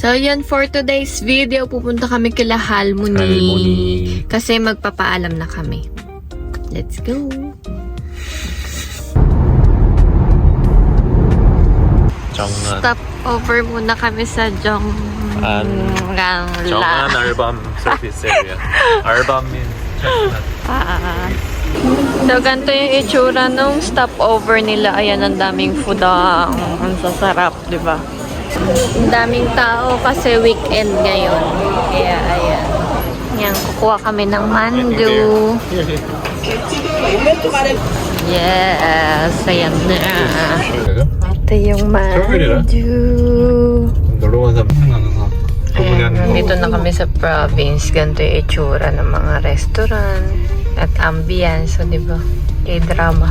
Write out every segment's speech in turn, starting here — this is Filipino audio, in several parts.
So, yan for today's video. Pupunta kami kila Halmoni. Kasi magpapaalam na kami. Let's go! Stop over muna kami sa Jonggang Arbam service area. Arbam means So, ganito yung itsura nung stopover nila. Ayan, ang daming food. Ang sasarap, di ba? Ang daming tao kasi weekend ngayon. Kaya, ayan. Yan, kukuha kami ng mandu. Yes, ayan na. Ito yung mandu. Ayan, nandito na kami sa province. Ganito yung itsura ng mga restaurant at ambience. So, di ba? K-drama.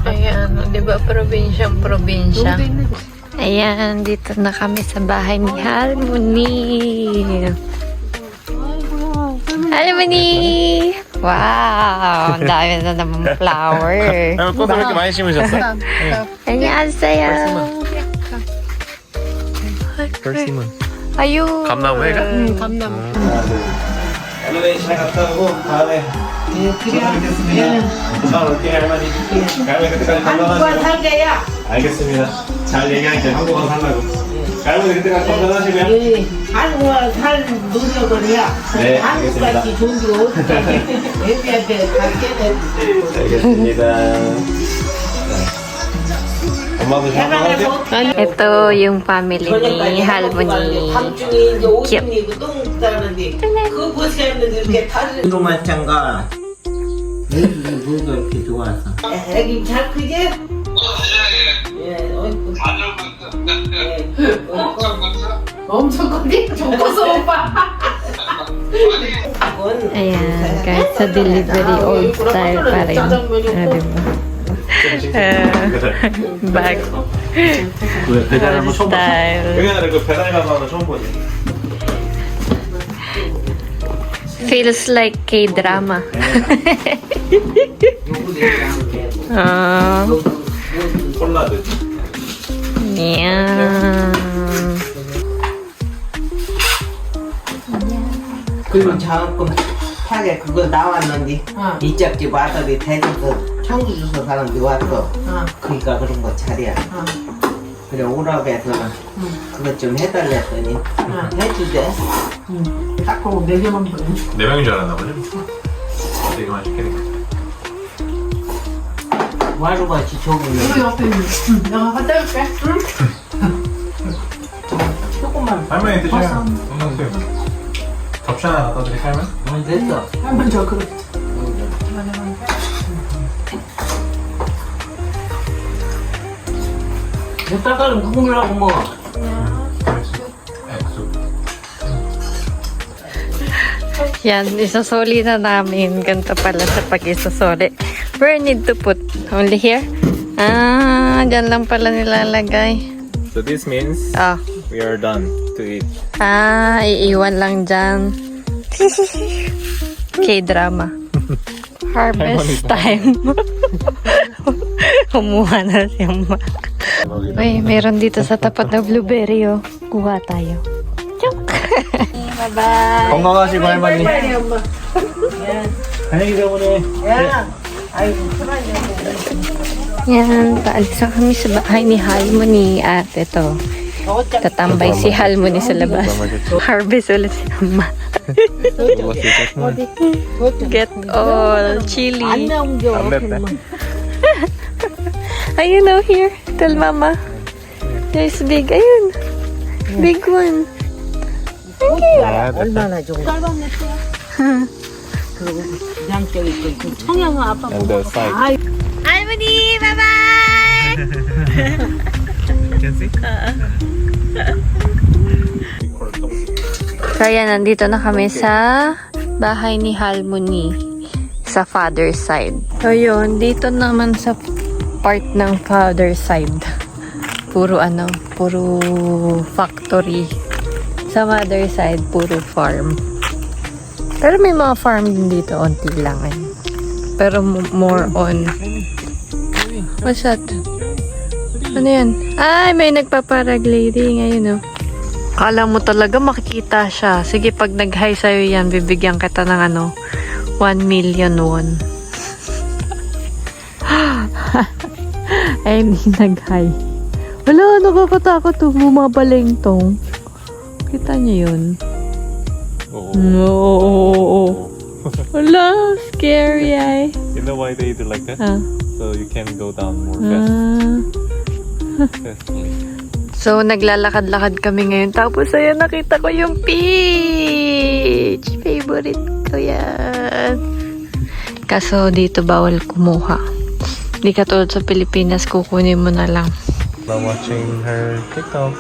Ayan, di ba? Probinsya. Ayan, dito na kami sa bahay ni Halmoni. Halmoni! Wow! Ang dami na naman flower. 꽃을 이렇게 많이 심으셨어? 안녕하세요. 벌심은 아유. 감나무회가? 감나무. 할머니 잘 갔다 오고 다음에 뵙겠습니다. 금방 올게요 할머니. 할머니 그때까지 건강하세요. 알겠습니다. 잘 얘기할게. 한국어 살라고. 할머니 그때까지 건강하시고요. 한국어 살 노력을요. 네, 한국까지 좋은 게 어디까 애비한테 갈게는. 알겠습니다. 엄마도 잘 건강하세요. Ito yung family ni Halmoni. 밤중에 이제 오줌 이고 똥 싸는데 그거 보시는데 이렇게 다른 이로만찬가 뭐가 이렇게 좋아서 애기 잘 크지? 예, 어이구. 엄청 크게 좋고서 오빠. Ayan, kahit sa delivery, old style pa rin. Diba? Bag. 배달 한번 Old 처음 봤어? style. 여기는 그 배달 가서 하는 처음 보지. Feels like K-drama. 콜라드. Yan. 그리고 잠깐 타게 그거 나왔는데 이짝집 아들이 대전서 청주 주소 사람들이 왔어 그러니까 그런 거 차려 그래 오라베서는 그것 좀 해달랬더니 해주대 딱 그거 4개만 보내. 4명인 줄 알았나 보네. 되게 맛있겠네. 와루같이 조금은 옆에 있는. 내가 갖다 줄게. 조금만 할머니 드셔요. 건강하세요. 접시 하나 갖다 드릴까요, 할머니? 됐어 한번 저 그릇. 몇 달까지 국물하고 뭐 Yan, isasoli na namin. Ganito pala sa pag-isasoli. Where need to put? Only here? Dyan lang pala nilalagay. So this means Ah, we are done to eat. iiwan lang dyan. K-drama. Harvest time. Kumuha na si Amma. Uy, meron dito sa tapat na blueberry, oh. Kuha tayo. Chok! Bye-bye! 건강하시고 할머니. 안녕히 계세요. 야, 아이고, Yan, paalis na kami sa bahay ni Halmoni. At ito, tatambay si Halmoni sa labas. Harvest ulit si Amma. Get all chili. 안 나온 게 안 맵네. Ayun, oh, here. Tell Mama. There's big. Ayun. Big one. 얼마나 좋은 그리고 양쪽에 있고 청양은 아빠 And the side. Halmoni, bye-bye! Can see? So, ayan, nandito na kami sa bahay ni Halmoni sa father's side. So, yun, dito naman sa part ng father's side. Puro factory. Sa mother side, puro farm. Pero may mga farm din dito, onti lang. Pero more on... What's that? Ano yan? Ay, may nagpaparaglading. Ayun, oh. Akala mo talaga makikita siya. Sige, pag nag-hi sa'yo yan, bibigyan kita ng 1 million won. Ay, hindi nag-hi. Wala, nakakatakot to. Bumabaleng tong. Kita niyo yun? Oo. Wala, scary ay. You know why they do like that? So you can go down more fast. So, naglalakad-lakad kami ngayon. Tapos, ayun, nakita ko yung peach. Favorite ko yan. Kaso, dito bawal kumuha. Hindi katulad sa Pilipinas, kukunin mo na lang. I'm watching her TikTok.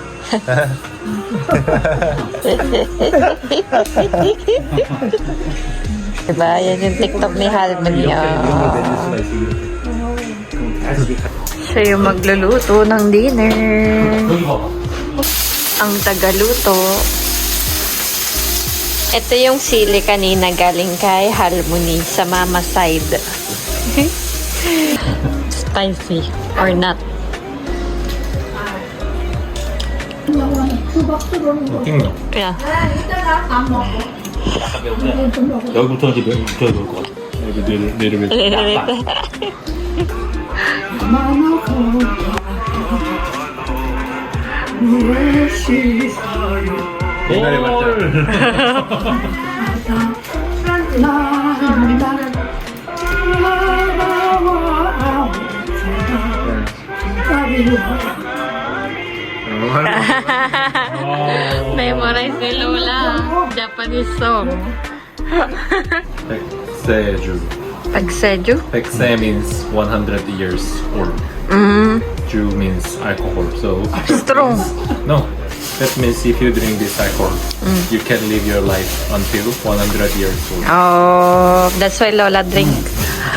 Diba? Yan yung TikTok ni Halman. Siya yung magluluto ng dinner. Ang tagaluto. Ito yung sili kanina galing kay Halmoni sa mama side. Spicy or not? Yeah. 여기부터 이제 붙여야 될 것 같아. 여기 내리면. 옛날에 봤잖아. Memorize ni Lola. Japanese song. 백세주. Pagseju? 백세 means 100 years old. Ju means alcohol. So Strong. no, that means if you drink this alcohol, you can live your life until 100 years old. Oh, that's why Lola drink.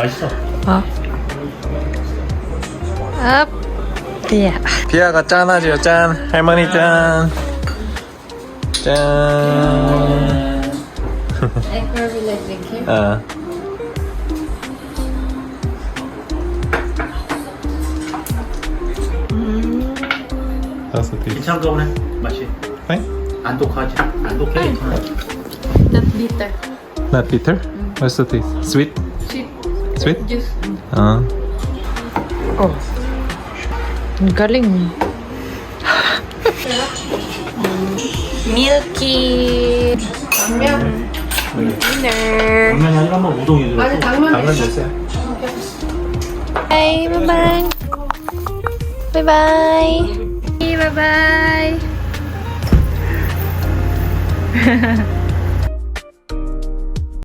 맛있어. Oh. Up. Yeah. 피아가 짠하지요, 짠. 할머니 짠. 짠. 아. That's the taste. 괜찮은가 보네. 맛이. Right? 안 독하지. 안 독해. Not bitter. Not bitter? What's the taste? Sweet? Sweet. Sweet? Juice. 아. Oh. Ang galing. Milky. Dinner. 당면이 아니라 뭐 우동이 들어있어. 당근 주세요. Bye. Bye-bye. Bye-bye. Bye-bye.